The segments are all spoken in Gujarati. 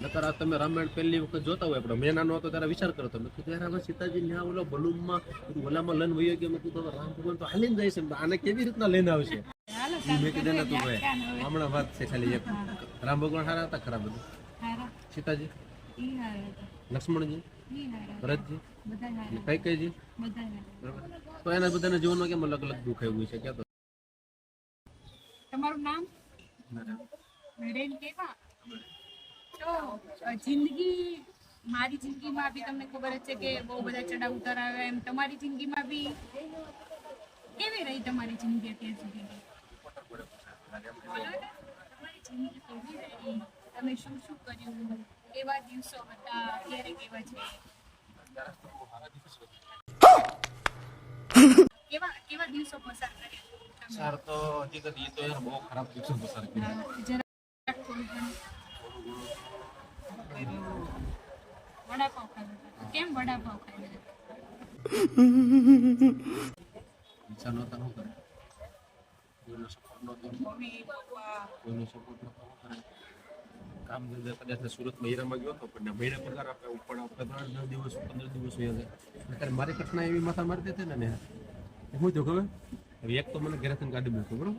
નકર આ તમે રામાયણ પહેલી વખત જોતા હોય આપણે મેં નાનો હતો ત્યારે વિચાર કરતો મેં કીધું યાર હવે સીતાજી ન્યા ઓલો બલૂનમાં ઓલામાં લઈને વયો ગયો મેં કીધું રામ ભગવાન તો હાલીને જાય છે આને કેવી રીતના લઈને આવશે મેં કીધું ને તું ભાઈ હમણાં વાત છે ખાલી એક રામ ભગવાન સારા હતા ખરાબ બધું સીતાજી લક્ષ્મણજી ભરતજી કઈ કઈજી તો એના બધાના જીવનમાં કેમ અલગ અલગ દુઃખ આવ્યું છે ક્યાં તો તમારું નામ નરેન કેવા તો જિંદગી મારી જિંદગીમાં બી તમને ખબર જ છે કે બહુ બધા ચડાવ ઉતાર આવે એમ તમારી જિંદગીમાં બી કેવી રહી તમારી જિંદગી અત્યાર સુધી તમારી જિંદગી કેવી રહી તમે શું શું કર્યું કેવા દિવસો હતા અત્યારે કેવા છે કેવા કેવા દિવસો પસાર કર્યા સર તો હકીકત એ તો યાર બહુ ખરાબ દિવસો પસાર કર્યા જરાક થોડું ઘણું વડાપાવ ખાધો કેમ વડાપાવ ખાધો ઈચ્છા નહોતા શું કરે કોઈનો સપોર્ટ નહોતો કોઈનો સપોર્ટ નહોતો શું કરે કામ ધંધે કદાચ સુરતમાં હીરામાં ગયો હતો પણ મહિને પગાર આપે ઉપર આપણે 10 દિવસ 15 દિવસ હોય અત્યારે મારી ઘટના એવી માથા મારતી હતી ને હું તો ખબર હવે એક તો મને ઘરેથી ગાડી મૂક્યો બરોબર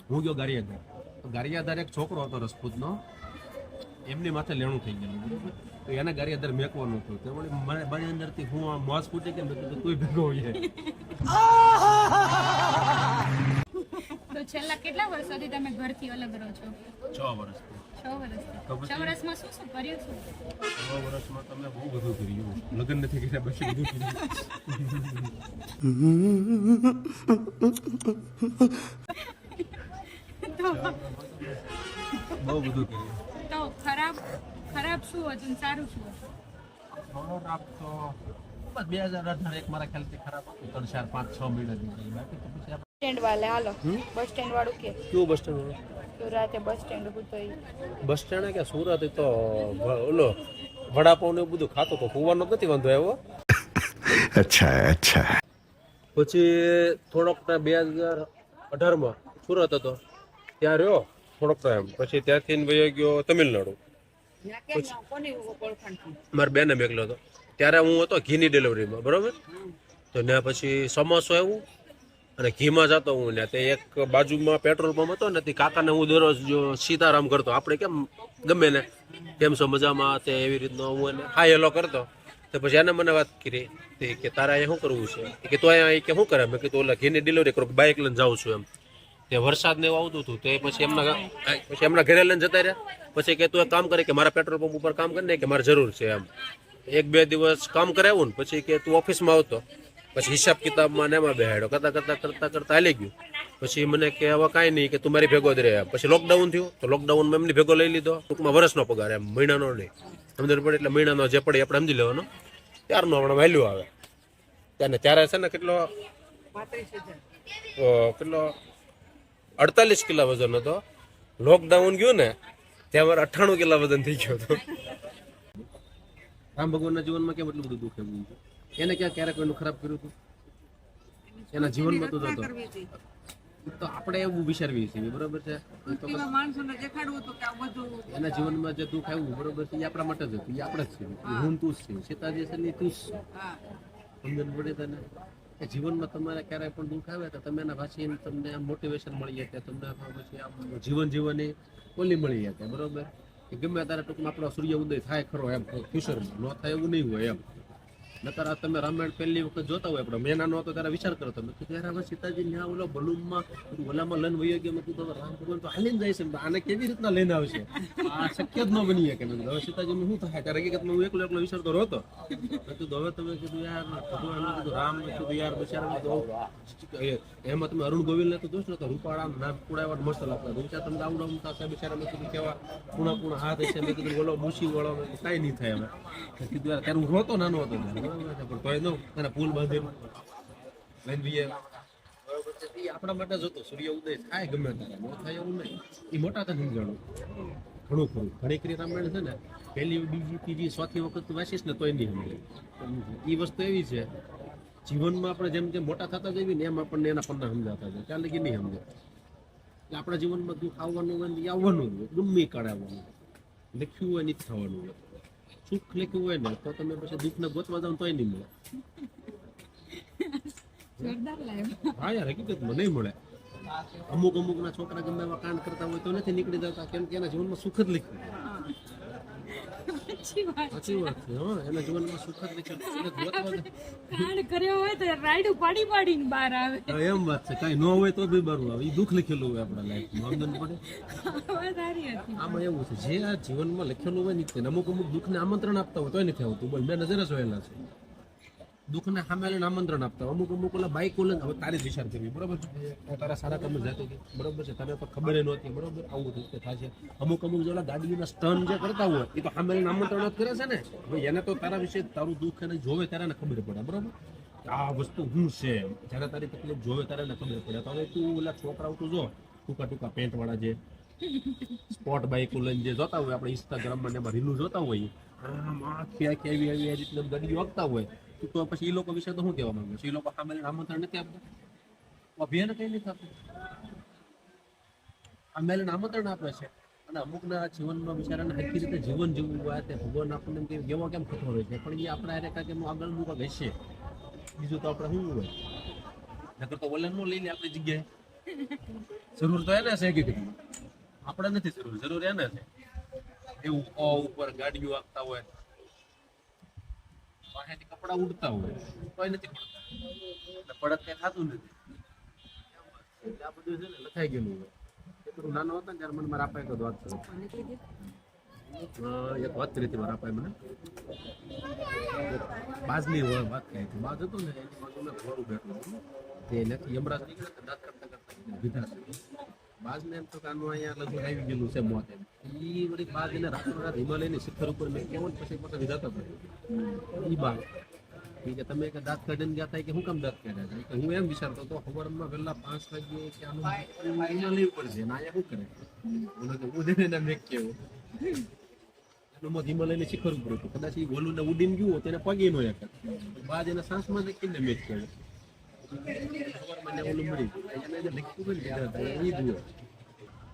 હું ગયો ગારિયાધાર તો ગારિયાધાર એક છોકરો હતો રસપૂતનો એમની માથે લેણું થઈ ગયેલું બરોબર તો એને ગારિયાધાર મેકવાનું હતું તો મને મારી અંદરથી હું આ મોજ ફૂટી કે મેં કીધું તું ભેગો હોય તો છેલ્લા કેટલા વર્ષોથી તમે ઘરથી અલગ રહો છો 6 વર્ષથી 6 વર્ષથી 6 વર્ષમાં શું શું કર્યું છે 6 વર્ષમાં તમે બહુ બધું કર્યું લગ્ન નથી કર્યા પછી બધું કર્યું બહુ બધું કર્યું તો ખરાબ ખરાબ શું હતું સારું શું હતું ખરાબ તો બસ 2018 એક મારા ખ્યાલથી ખરાબ હતું 3 4 5 6 મહિના નીકળી બાકી તો પછી સ્ટેન્ડ વાલે હાલો બસ સ્ટેન્ડ વાળું કે કયું બસ સ્ટેન્ડ તો રાતે બસ સ્ટેન્ડ હતું તો બસ સ્ટેન્ડ કે સુરત તો ઓલો વડાપાવ ને એવું બધું ખાતો તો કુવાનો નથી વાંધો આવ્યો અચ્છા અચ્છા પછી થોડોક 2018માં સુરત હતો ત્યાં રહ્યો થોડોક ટાઈમ પછી ત્યાંથી વયો ગયો તમિલનાડુ મારા બેને મેકલો હતો ત્યારે હું હતો ઘીની ડિલિવરીમાં બરોબર તો ત્યાં પછી સમોસો આવ્યું અને ઘીમાં જતો હું ને તે એક બાજુમાં પેટ્રોલ પંપ હતો ને તે કાકાને હું દરરોજ જો સીતારામ કરતો આપણે કેમ ગમે ને કેમ છો મજામાં તે એવી રીતનો હું એને હાય હેલો કરતો તો પછી એને મને વાત કરી કે તારે અહીંયા શું કરવું છે કે તું અહીંયા કે શું કરે મેં કીધું ઓલા ઘીની ડિલિવરી કરું બાઇક લઈને જાઉં છું એમ તે વરસાદ ને એવું આવતું હતું તો પછી એમના ઘરે લઈને જતા રહ્યા પછી કે તું એક કામ કરે કે મારા પેટ્રોલ પંપ ઉપર કામ કરીને કે મારે જરૂર છે એમ 1-2 દિવસ કામ કરાવ્યું ને પછી કે તું ઓફિસમાં આવતો પછી હિસાબ કિતાબમાં ને એમાં બેહાડ્યો કરતા હાલી ગયું પછી મને કે હવે કાંઈ નહીં કે તું મારી ભેગો જ રહે પછી લોકડાઉન થયું તો લોકડાઉનમાં એમની ભેગો લઈ લીધો ટૂંકમાં વર્ષનો પગાર એમ મહિનાનો નહીં સમજ પડે એટલે મહિનાનો જે પડે આપણે સમજી લેવાનો ત્યારનો હમણાં વેલ્યુ આવે ત્યારે છે ને કેટલો 48 કિલો વજન હતો લોકડાઉન ગયું ને ત્યાં મારે 98 કિલો વજન થઈ ગયો હતો રામ ભગવાનના જીવનમાં કેમ એટલું બધું દુઃખ આવ્યું એને ક્યાં ક્યારેક એનું ખરાબ કર્યું હતું એના જીવનમાં તો હતો તો આપણે એવું વિચારવી છીએ બરોબર છે એના જીવનમાં જે દુઃખ આવ્યું બરોબર છે એ આપણા માટે જ હતું એ આપણે જ છીએ હું તું જ છીએ સીતાજી છે ને તું જ સમજણ પડે તને કે જીવનમાં તમારે ક્યારેય પણ દુઃખ આવે તો તમે એના પાછી તમને મોટિવેશન મળી જાય તમને પછી આમ જીવન જીવવાની ઓલી મળી જાય બરોબર કે ગમે ત્યારે ટૂંકમાં આપણો સૂર્ય ઉદય થાય ખરો એમ ફ્યુચરમાં ન થાય એવું નહીં હોય એમ નકર આ તમે રામાયણ પહેલી વખત જોતા હોય આપણે મેં નાનો હતો ત્યારે વિચાર કરતો મેં કીધું યાર હવે સીતાજી ન્યા ઓલો બલૂનમાં ઓલામાં લઈને વયો ગયો મેં કીધું રામ ભગવાન તો હાલીને જાય છે આને કેવી રીતના લઈને આવશે આ શક્ય જ ન બની શકે મેં કીધું હવે સીતાજી શું થાય ત્યારે હકીકતમાં હું એકલો વિચારતો રહતો મેં કીધું હવે તમે કીધું યાર ભગવાન કીધું રામ મેં કીધું યાર બિચારા એમાં તમે અરુણ ગોવિલને તો જોશ ને તો રૂપાળા નામ કુડાવા મસ્ત લાગતા વિચાર તમને આવડતા છે બિચારા મેં કીધું કેવા પૂણા હાથ છે મેં કીધું બોલો મૂસી વળો કાંઈ નહીં થાય હવે કીધું યાર ત્યારે હું રોતો નાનો હતો પણ તોય નો એના પુલ બાંધેલું લઈને બી આપણા માટે જ હતો સૂર્ય ઉદય થાય ગમે ત્યારે ન થાય એવું નહીં એ મોટા તને સમજાણું ઘણું ખરું ઘણી કરી રામાયણ છે ને પહેલી બીજી ત્રીજી ચોથી વખત વાંચીશ ને તોય નહીં સમજે એ વસ્તુ એવી છે જીવનમાં આપણે જેમ જેમ મોટા થતા જઈએ ને એમ આપણને એના પન્ના સમજાતા જાય ત્યાં લગી નહીં સમજે એટલે આપણા જીવનમાં દુઃખ આવવાનું હોય આવવાનું ગમે કાળે આવવાનું લખ્યું હોય નહીં થવાનું હોય. સુખ લખ્યું હોય ને તો તમે પછી દુઃખને ગોતવા જાવ તોય નહીં મળે. જોરદાર લાગ્યું. હા યાર, હકીકતમાં નહીં મળે. અમુક ના છોકરા ગમે એવા કાંડ કરતા હોય તો નથી નીકળી જતા, કેમ કે એના જીવનમાં સુખ જ લખ્યું. સાચી વાત. સાચી વાત છે. હા, એના જીવનમાં સુખ જ લખ્યું. એને ગોતવા જાવ. કાંડ કર્યો હોય તો રાયડું પાડીને બહાર આવે. હા, એમ વાત છે. કાંઈ ન હોય તો બી બરું આવે. એ દુઃખ લખેલું હોય આપણા લાઈફમાં. સમજણ પડે? વાત સારી હતી. આમાં એવું છે, જે આ જીવનમાં લખેલું હોય ને અમુક દુઃખને આમંત્રણ આપતા હોય તોય નથી આવતું. બોલ, મેં નજરે જોયેલા છે. દુઃખને સામે લઈને આમંત્રણ આપતા હોય. અમુક ઓલા બાઈક લઈને હવે તારી જ વિચાર કરવી, બરોબર છે? તારા સારા કામ જાતો કે બરોબર છે, તને તો ખબર નહોતી, બરોબર? આવું રીતે થાય છે. અમુક જે ઓલા ગાડીના સ્ટન જે કરતા હોય એ તો સામે લઈને આમંત્રણ જ કરે છે ને. હવે એને તો તારા વિશે તારું દુઃખ એને જોવે ત્યારે ને ખબર પડે, બરોબર? આ વસ્તુ શું છે, જ્યારે તારી તકલીફ જોવે ત્યારે ને ખબર પડે. તો હવે તું ઓલા છોકરાઓ તું જો ટૂંકા પેન્ટ વાળા જે સ્પોર્ટ બાઇક લઈને જે જોતા હોય આપણે ઇન્સ્ટાગ્રામમાં ને એમાં રીલું જોતા હોય, આમ આખી આવી રીતના ગાડીઓ આપતા હોય, તો પછી એ લોકો વિશે તો શું કહેવા માંગે છે? એ લોકો સામે આમંત્રણ નથી આપતા, અભિયાન કઈ નથી આપતું, સામે આમંત્રણ આપે છે. અને અમુકના જીવનમાં બિચારાને હરખી રીતે જીવન જીવવું હોય તે ભગવાન આપણને એવો કેમ કઠોર હોય છે, પણ એ આપણા હારે કાંઈક આગળ મુકા હશે. બીજું તો આપણે શું હોય, નકર તો વલણ નો લઈ લે આપણી જગ્યાએ. જરૂર તો એને છે કે આપણે નથી જરૂર એને છે. એવું ઉપર ગાડીઓ આપતા હોય, પાસેથી કપડા ઉડતા હોય તોય નથી પડત, કઈ થતું નથી. આ બધું છે ને લખાઈ ગયેલું હોય. એટલું નાનો હતો ને ત્યારે મને મારા આપા એક વાત કરી, એક વાત કરી હતી મારા આપાએ મને. બાજની વાત કહી હતી. બાજ હતો ને એની બાજુ મેં ઘોડું બેઠું તે નથી યમરાજ નીકળે તો દાંત કરતા વિધા બાજને એમ તો કાનું અહીંયા લગભગ આવી ગયેલું છે મોત. એમ એ વળી બાજ એને રાતોરાત હિમાલયની શિખર ઉપર મેં કેવું પછી પાછા વિધાતા પડ્યું. એ બાજ કે તમે કે દાંત કાઢીને ગયા હતા કે હું કામ દાંત કાઢ્યા છે? હું એમ વિચારતો હતો સવારમાં વહેલા 5 વાગે કે આનું હિમાલય ઉપર છે ને અહીંયા શું કરે? બોલો કે ઉડીને એના મેં કેવું એનું મોત હિમાલયની શિખર ઉપર હતું. કદાચ એ ગોલું ને ઉડીને ગયું તેને પગી નો એક બાજ એના સાસમાં દેખીને મેચ કર્યો. ઓલું મળી એને જે લખ્યું ને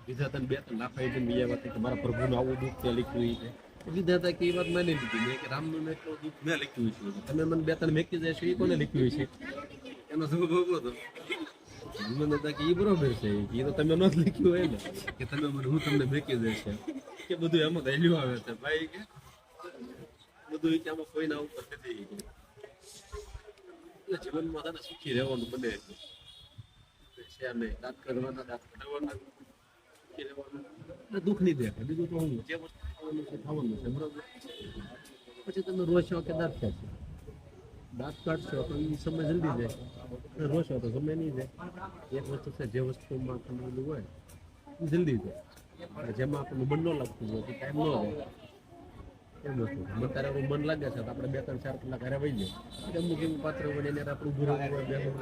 વિધાતા બે ત્રણ લાખ બીજા વાત કે મારા પ્રભુનું આવું દુઃખ ત્યાં લખ્યું છે. વિધાતા કે એ વાત માની લીધી મેં કે રામનું એટલું દુઃખ મેં લખ્યું છે, તમે મને બે ત્રણ મેકી જાય છે એ કોને લખ્યું છે? એનો જવાબ હતો મને હતા કે એ બરોબર છે, એ તો તમે ન લખ્યું હોય ને કે તમે મને હું તમને મેકી જાય છે કે બધું એમાં દહેલું આવે છે ભાઈ કે બધું કે આમાં કોઈના ઉપર નથી. એટલે જીવનમાં છે ને સુખી રહેવાનું બને છે નહીં, દાંત કાઢવાના દાંત કાઢવાના સુખી રહેવાનું દુઃખ નહીં દેખાય. બીજું તો હું જે વસ્તુ થવાનું છે બરોબર. પછી તમે રોશો કે દાંત કાઢશો, દાંત કાઢશો તો એ સમય જલ્દી જાય, રોશો તો સમય નહીં જાય. એક વસ્તુ છે જે વસ્તુમાં તમને હોય એ જલ્દી જાય, જેમાં આપણને મન ન લાગતું હોય ટાઈમ ન જાય. એમ વસ્તુ અત્યારે આપણું મન લાગે છે તો આપણે 2-3-4 કલાક હારે વહી જાય. અમુક એવું પાત્ર બને એને આપણું ગુરુ હોય બેસવું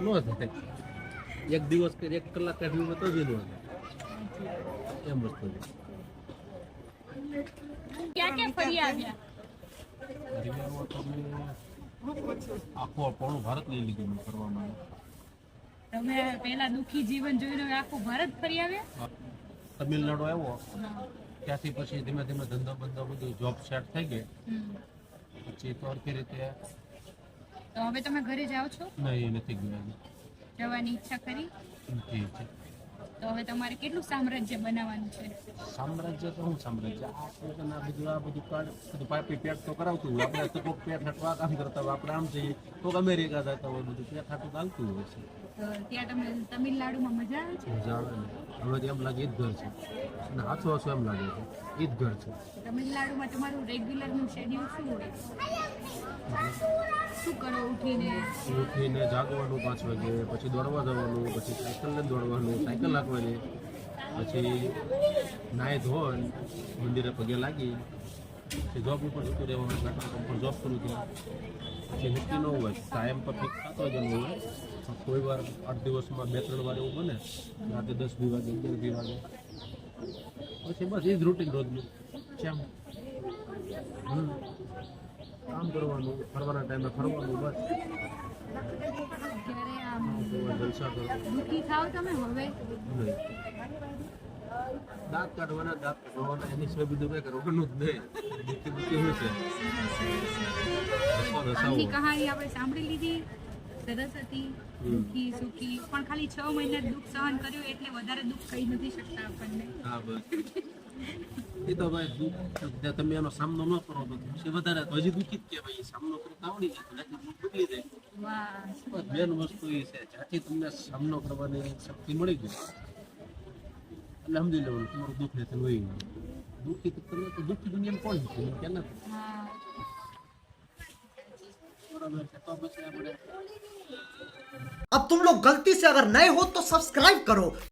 હોય તો ન થાય. એક દિવસ કે 1 કલાક કાઢવું હોય તો જ ન થાય. એમ વસ્તુ છે. ક્યાં ફરી આવ્યા? આખો પોણું ભારત લઈ લીધું મેં ફરવામાં. તમે પહેલા દુઃખી જીવન જોઈને આખું ભારત ફરી આવ્યા? તમિલનાડુ આવ્યો ત્યાંથી પછી ધીમે ધીમે ધંધો બંધો બધું જોબ સેટ થઈ ગઈ. પછી તો હરખી રીતે તો હવે તમે ઘરે જાઓ છો? નહીં, નથી ગયા. જવાની ઈચ્છા કરી? નથી. તો હવે તમારે કેટલું સામ્રાજ્ય બનાવવાનું છે? સામ્રાજ્ય તો શું સામ્રાજ્ય? આ બધું કાર્ડ બધું પાઇપી પેક તો કરાવતું હોય. આપણે તો કોઈક પેટ હાટવા કામ કરતા હોય, આપણે આમ જઈએ કોઈક અમેરિકા જતા હોય, બધું પેટ હાટું ચાલતું હોય છે. તો ત્યાં તમે તમિલનાડુમાં મજા આવે છે? મજા આવે ને. હવે તો એમ લાગે એ જ ઘર છે અને હાથો હાથો એમ લાગે છે એ જ ઘર છે. તમિલનાડુમાં તમારું રેગ્યુલરનું શેડ્યુલ શું હોય? શું કરો ઉઠીને જાગવાનું 5 વાગે, પછી દોડવા જવાનું, પછી સાયકલ લઈને દોડવાનું, સાયકલ હાંકવાની, પછી નાહી ધોઈ મંદિરે પગે લાગી, પછી જોબ ઉપર જતું રહેવાનું, ઉપર જોબ શરૂ થઈ. પછી નક્કી ન હોય ટાઈમ પર ફિક્સ થતો જ ન હોય. કોઈ વાર 8 દિવસમાં 2-3 વાર એવું બને, રાતે 10-2 વાગે 11-2 વાગે. પછી બસ એ જ રૂટીન રોજનું છે. કામ કરવાનું, ફરવાના ટાઈમે ફરવાનું, બસ ત્યારે આમ જલસા કરો. દુઃખી થાવ તમે હવે? નહીં, દાંત કાઢવાના દાંત કાઢવાના એની સિવાય બીજું કઈ કરવાનું જ નહીં. દુઃખી શું છે? આમની કહાની આપણે સાંભળી લીધી, સરસ હતી, દુઃખી સુખી, પણ ખાલી 6 મહિના દુઃખ સહન કર્યું એટલે વધારે દુઃખ કહી નથી શકતા આપણને. હા બસ એ તો ભાઈ દુઃખ તમે એનો સામનો ન કરો તો પછી વધારે તો હજી દુઃખી જ કહેવાય. સામનો કરતા આવડી જાય તો દુઃખ બદલી જાય. વાહ, બસ મેન વસ્તુ એ છે જ્યાંથી તમને સામનો કરવાની શક્તિ મળી ગઈ એટલે સમજી લેવાનું તમારું દુઃખ નથી હોય દુઃખી તો તમે તો દુઃખી દુનિયામાં કોણ છે કે નથી હા. બરાબર છે તો પછી આપણે अब तुम लोग गलती से अगर नए हो तो सब्सक्राइब करो